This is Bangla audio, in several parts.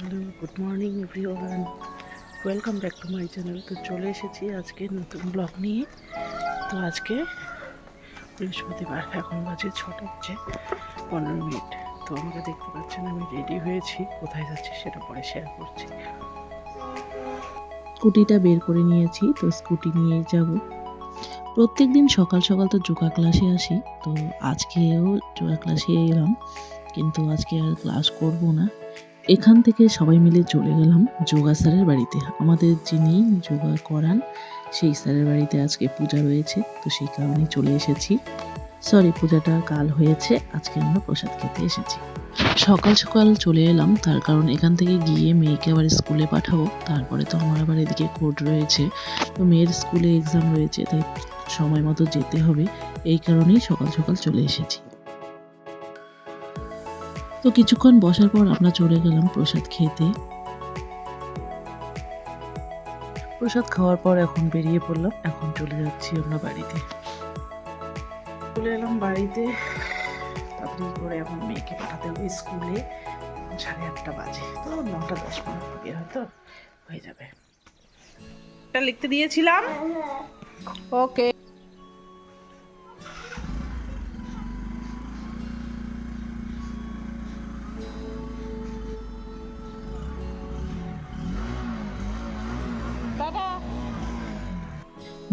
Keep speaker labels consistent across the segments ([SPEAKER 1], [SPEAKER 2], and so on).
[SPEAKER 1] Hello, good morning everyone, welcome back to my channel. তো চলে এসেছি আজকে নতুন ব্লগ নিয়ে। তো আজকে বৃহস্পতিবার, এখন বাজে 6:15। তো আমাকে দেখতে পাচ্ছেন, আমি রেডি হয়েছি। কোথায় যাচ্ছি সেটা পরে শেয়ার করছি।
[SPEAKER 2] স্কুটিটা বের করে নিয়েছি, তো স্কুটি নিয়েই যাব। প্রত্যেকদিন সকাল সকাল তো যোগা ক্লাসে আসি, তো আজকেও যোগা ক্লাসে এলাম, কিন্তু আজকে আর ক্লাস করব না। এখান থেকে সবাই মিলে চলে গেলাম যোগা স্যারের বাড়িতে। আমাদের যিনি যোগা করান সেই স্যারের বাড়িতে আজকে পূজা রয়েছে, তো সেই কারণেই চলে এসেছি। সরি, পূজাটা কাল হয়েছে, আজকে আমরা প্রসাদ খেতে এসেছি। সকাল সকাল চলে এলাম, তার কারণ এখান থেকে গিয়ে মেয়েকে আবার স্কুলে পাঠাবো। তারপরে তো আমার আবার এদিকে কোর্ট রয়েছে, তো মেয়ের স্কুলে এক্সাম রয়েছে, তাই সময় মতো যেতে হবে। এই কারণেই সকাল সকাল চলে এসেছি। তো কিছুক্ষণ বসার পর আমরা চলে গেলাম প্রসাদ খেতে।
[SPEAKER 1] প্রসাদ খাওয়ার পর এখন বেরিয়ে পড়লাম, এখন চলে যাচ্ছি আমরা বাড়িতে। চলে এলাম বাড়িতে তাড়াতাড়ি করে। এখন মেয়েকে পাঠাতে হবে স্কুলে, 8:30 বাজে, তো 9:10 বের হয়তো হয়ে যাবে। এটা লিখতে দিয়েছিলাম, ওকে।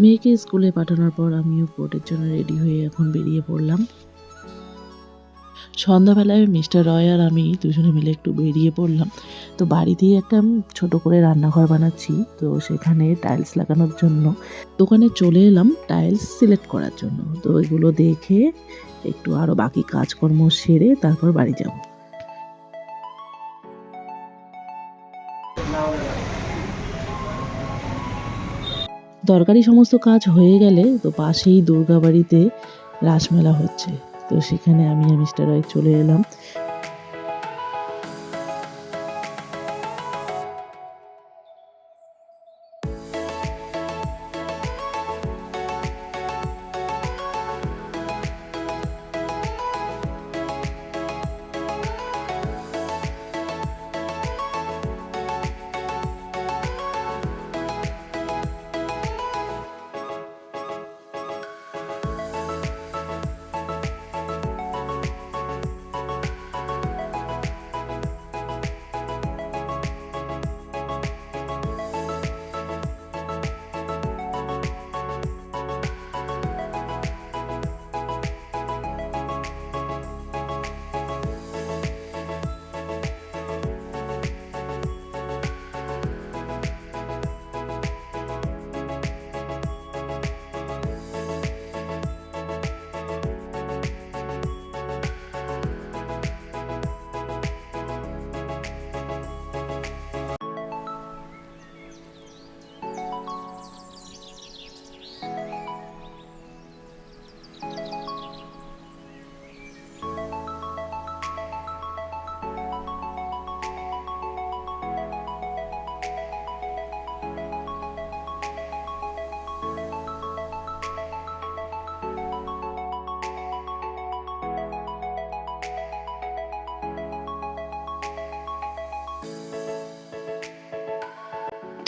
[SPEAKER 2] মেয়েকে স্কুলে পাঠানোর পর আমিও কোর্টের জন্য রেডি হয়ে এখন বেরিয়ে পড়লাম। সন্ধ্যাবেলায় মিস্টার রয় আর আমি দুজনে মিলে একটু বেরিয়ে পড়লাম। তো বাড়িতেই একটা ছোট করে রান্নাঘর বানাচ্ছি, তো সেখানে টাইলস লাগানোর জন্য দোকানে চলে এলাম টাইলস সিলেক্ট করার জন্য। তো এগুলো দেখে একটু আরও বাকি কাজকর্ম সেরে তারপর বাড়ি যাব। দরকারি সমস্ত কাজ হয়ে গেলে তো পাশেই দুর্গাবাড়িতে রাসমেলা হচ্ছে, তো সেখানে আমি আর মিস্টার রয় চলে এলাম।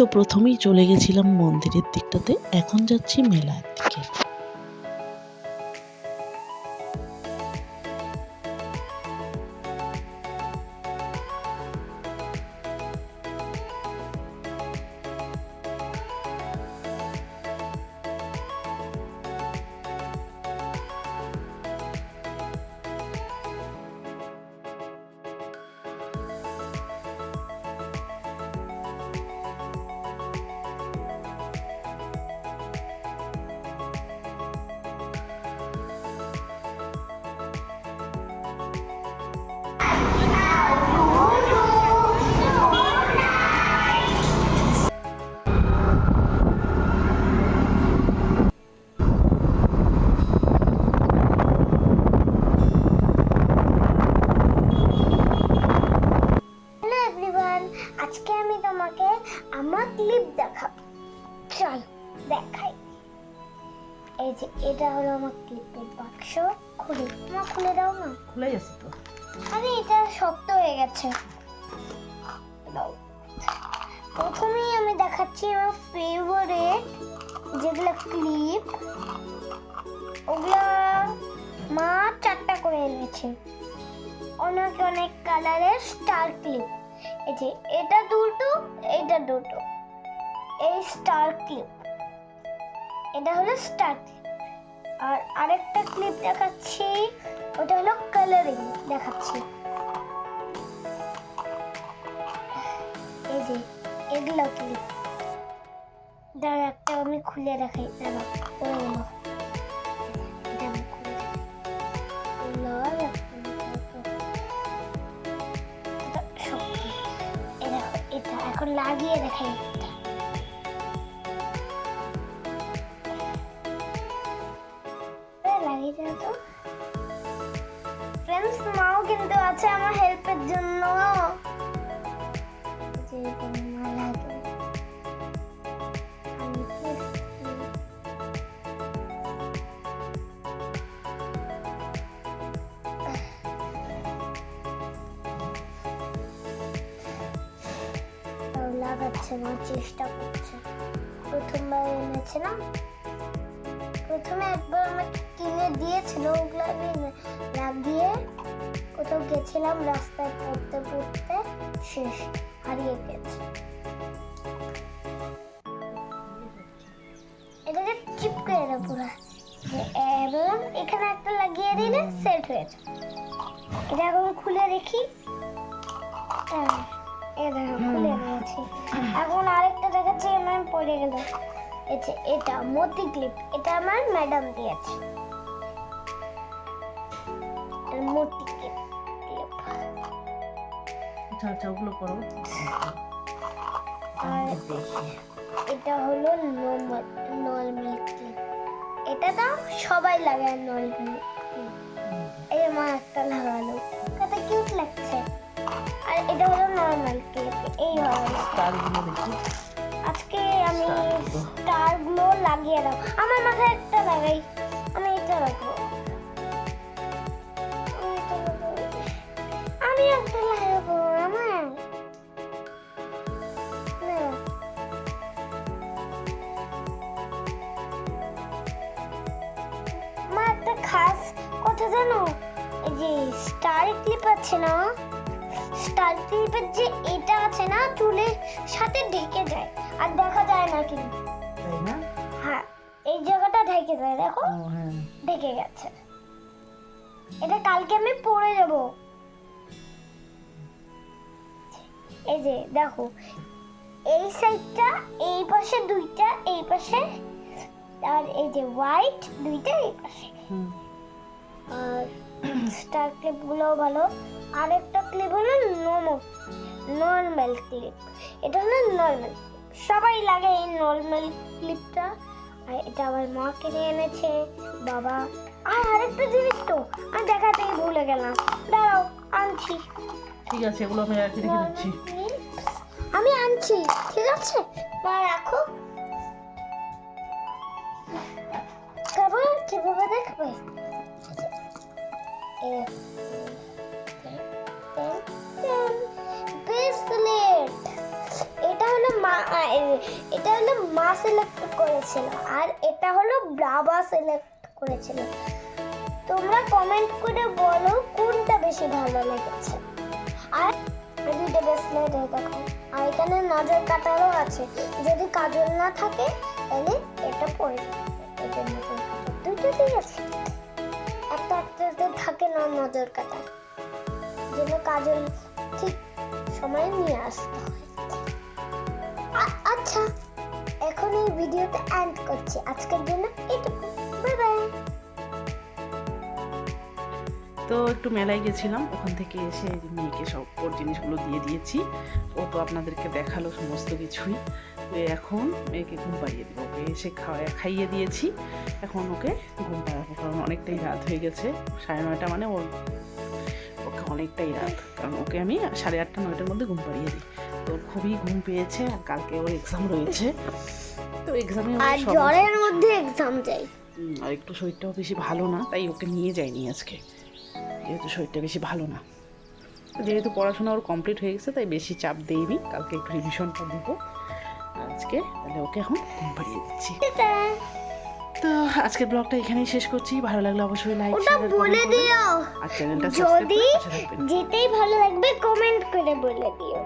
[SPEAKER 2] তো প্রথমেই চলে গেছিলাম মন্দিরের দিকটাতে, এখন যাচ্ছি মেলার দিকে।
[SPEAKER 3] আজকে আমি তোমাকে আমার ক্লিপ দেখাবো। চল দেখাই। এই যে এটা হলো আমার ক্লিপের বাক্স। খুলে দাও না।
[SPEAKER 1] খুলে গেছে তো।
[SPEAKER 3] আরে এটা শক্ত হয়ে গেছে। দাও। প্রথমেই আমি দেখাচ্ছি আমার ফেভারিট যেগুলো ক্লিপ, ওগুলা মা 4টা করে এনেছে, অনেক অনেক কালারের স্টার ক্লিপ। এই যে এটা দুটো, এটা দুটো, এই স্টার ক্লিপ, এটা হলো স্টার ক্লিপ। আর আরেকটা ক্লিপ দেখাচ্ছি, ওটা হলো কালারিং দেখাচ্ছি। এই যে এগুলো ক্লিপ, দাঁড়া একটা আমি খুলে দেখাই, দাঁড়া ওগুলো এটা আমি খুলে দেখাই। ওগুলো এটা এখন লাগিয়ে দেখাই। লাগিয়ে দাও তো ফ্রেন্ডস, মাও কিন্তু আছে আমার হেল্পের জন্য। লাগাচ্ছে না, চেষ্টা করছে। প্রথমবার এনেছে না, প্রথমে একবার আমাকে কিনে দিয়েছিল, ওগুলো আমি লাগিয়ে কোথাও গেছিলাম, রাস্তায় পড়তে পড়তে শেষ, হারিয়ে গেছে। এটাকে চিপকে এলো পুরো, এবং এখানে একটা লাগিয়ে দিলে সেট হয়ে যায়। এটা এখন খুলে দেখি, খুলে নিয়েছি। এখন আরেকটা দেখাচ্ছি, আমার পড়ে গেল। এটা মোতি ক্লিপ, এটা আমার ম্যাডাম দিয়েছে, মোতি ক্লিপ।
[SPEAKER 1] আচ্ছা আচ্ছা, ওগুলো করো।
[SPEAKER 3] আর এটা হলো নর্মাল ক্লিপ, এটা তো সবাই লাগায় নর্মাল ক্লিপ। এই মা একটা লাগালো, কত কিউট লাগছে। আর এটা হলো নর্মাল ক্লিপ, এই হয়।
[SPEAKER 1] স্টারগুলো দেখি,
[SPEAKER 3] আজকে আমি স্টারগুলো লাগিয়ে দাও। আমার মাথায় একটা লাগাই, আমি এটা লাগাবো, আমি একটা লাগাবো। আমার মা একটা খাস কথা জানো, এই যে স্টার ক্লিপ আছে না, স্টার ক্লিপের যে এটা আছে না, চুলের সাথে ঢেকে যায় আর দেখা যায় না কিন্তু,
[SPEAKER 1] তাই না?
[SPEAKER 3] হ্যাঁ এই জায়গাটা ঢেকে যায়, দেখো
[SPEAKER 1] ও হ্যাঁ,
[SPEAKER 3] ঢেকে গেছে। এটা কালকে আমি পরে যাব। এই যে দেখো, এই সাইডটা, এই পাশে দুইটা, এই পাশে, আর এই যে হোয়াইট দুইটা এই পাশে। আর স্টার ক্লিপ গুলো ভালো। আরেকটা ক্লিপ হলো নর্মাল ক্লিপ, এটা হলো নর্মাল, সবাই লাগে এই নর্মাল ক্লিপটা। আর এটা আমার মা কিনে এনেছে, বাবা। আর আরেকটা জিনিস তো আমি দেখাতেই ভুলে গেলাম, দাঁড়াও আনছি।
[SPEAKER 1] ঠিক আছে, এগুলো আমি রেখে দিচ্ছি।
[SPEAKER 3] আমি আনছি, ঠিক আছে মা, রাখো। কিভাবে দেখবে, এটা হলো মা সিলেক্ট করেছিল, আর এটা হলো বাবা সিলেক্ট করেছিল। তোমরা কমেন্ট করে বলো কোনটা বেশি ভালো লেগেছে। আর দুইটা ব্রেসলেট দেখো, আর এখানে নজর কাটারও আছে, যদি কাজল না থাকে তাহলে এটা পরে এটা নজর কাটা, দুইটাতেই আছে। একটা থাকে না নজর কাটার জন্য, কাজল ঠিক সময় নিয়ে আসতে হয়। আচ্ছা, এখন এই ভিডিওটা এন্ড করছি, আজকের জন্য এটুকু, বাই বাই।
[SPEAKER 1] তো একটু মেলায় গেছিলাম, ওখান থেকে এসে মেয়েকে সব ওর জিনিসগুলো দিয়ে দিয়েছি। ও তো আপনাদেরকে দেখালো সমস্ত কিছুই। তো এখন মেয়েকে ঘুম পাড়িয়ে দেবো, ওকে এসে খাইয়ে দিয়েছি, এখন ওকে ঘুম পাড়াবো, কারণ অনেকটাই রাত হয়ে গেছে। 9:30 মানে ওর পক্ষে অনেকটাই রাত, কারণ ওকে আমি 8:30 9টার মধ্যে ঘুম পাড়িয়ে দিই। তো খুবই ঘুম পেয়েছে, আর কালকে ওর এক্সাম রয়েছে। তো এক্সামে
[SPEAKER 3] আর জ্বরের মধ্যে এক্সাম যাই,
[SPEAKER 1] আর একটু শরীরটাও বেশি ভালো না, তাই ওকে নিয়ে যাইনি আজকে, যেহেতু শরীরটা বেশি ভালো না। যেহেতু পড়াশোনা ওর কমপ্লিট হয়ে গেছে তাই বেশি চাপ দেইনি, কালকে একটু রিভিশনটা দিব আজকে, তাহলে ওকে এখন ঘুম পাড়িয়ে দিচ্ছি। তো আজকের ব্লগটা এখানেই শেষ করছি। ভালো লাগলে অবশ্যই লাইক
[SPEAKER 3] ওটা
[SPEAKER 1] শেয়ার
[SPEAKER 3] বলে দিও,
[SPEAKER 1] আর চ্যানেলটা সাবস্ক্রাইব
[SPEAKER 3] যদি
[SPEAKER 1] করে পাশে থাকবেন।
[SPEAKER 3] যেতেই ভালো লাগবে কমেন্ট করে বলে দিও।